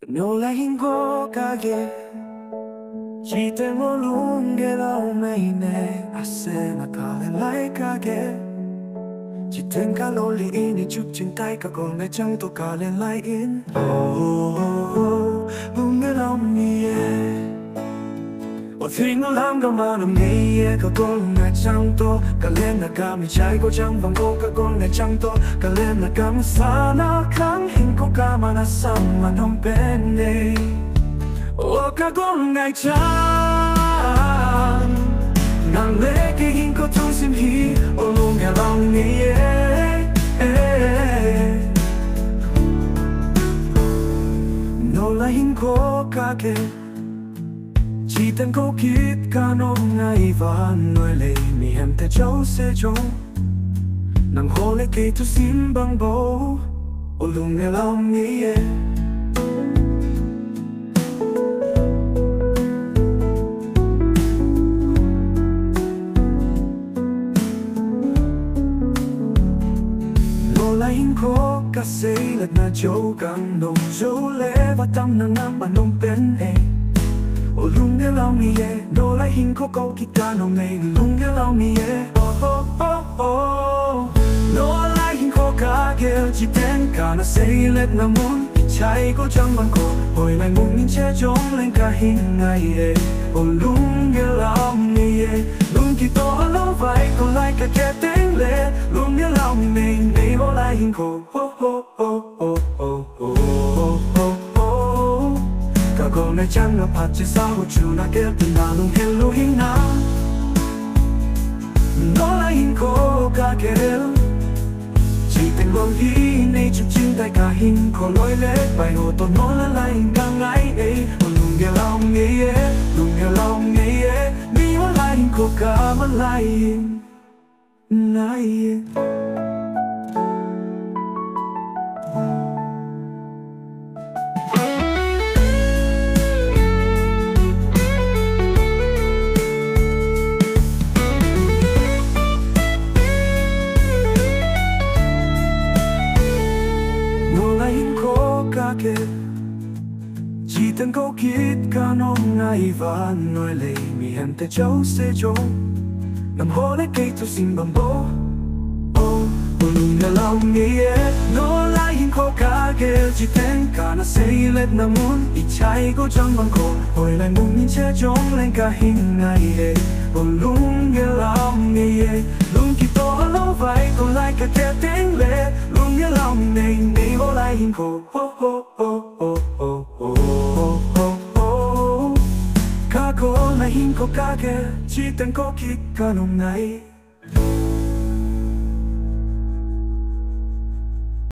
No la hingo kage Chite mo lunge la umeine Asena kale lai kage Chiten ka loli ini chuk cintai ka kol chang to kale lai in lunge la umie O thing lam ga manam neye ka kol chang to kale na ka mi chai ko chang bang ko ka kol chang to kale na ka sana kang hin ko ka mana sam man penne o ka kol chang nang le ke hin ko tung sim hi o lunge la umie no la hin ko ka ke chỉ tên câu kiết ca nôm ngày và nói lệ mi em te cháu sẽ trông nàng hồ lệ cây thu xin bằng bầu ô lùng nghe lòng nghĩ nô la hình khó ca xây lật na châu càng đồng dấu lệ và tâm nàng nam bà nông bên o lunge lau mi e no la hin ko ko kita no me lunge lau mi e no la hin ko ka ge chi ten ka na sei let na mun chai ko chang ban ko hồi lại mung in che chong lên ka hin ngai e o lunge lau mi e lung ki to lo vai ko lai ka ke ten le lunge lau mi nei o la hin ko cô này chẳng là phát chỉ sao chú na kêu tình na lung hello hình na nó là hình cô ca kêu chỉ tình bông hi này chụp trên tay cả hình cô lối lết bài hồ tôi nó là hình càng ngái ấy lung nghe lòng nghe lung nghe lòng nghe mi hoa là hình cô ca mà lại hình này chỉ tên câu kiết ca nôm ngày và nói lệ mi em te cháu sẽ trông nằm hồ lấy cây thu xin bằng bố lung nghe lòng nghe nó lại hình khó ca kêu chỉ tên ca na xây lết na muốn ít chai có chẳng bằng cổ hồi lại mung nhìn che trông lên cả hình ngày lung nghe lòng nghe lung kỳ to lâu vai còn lại cả kẻ tiếng lệ lung nghe lòng này này vô lại hình khổ ca cô này hình có ca kê chỉ tên có kiết ca nồng này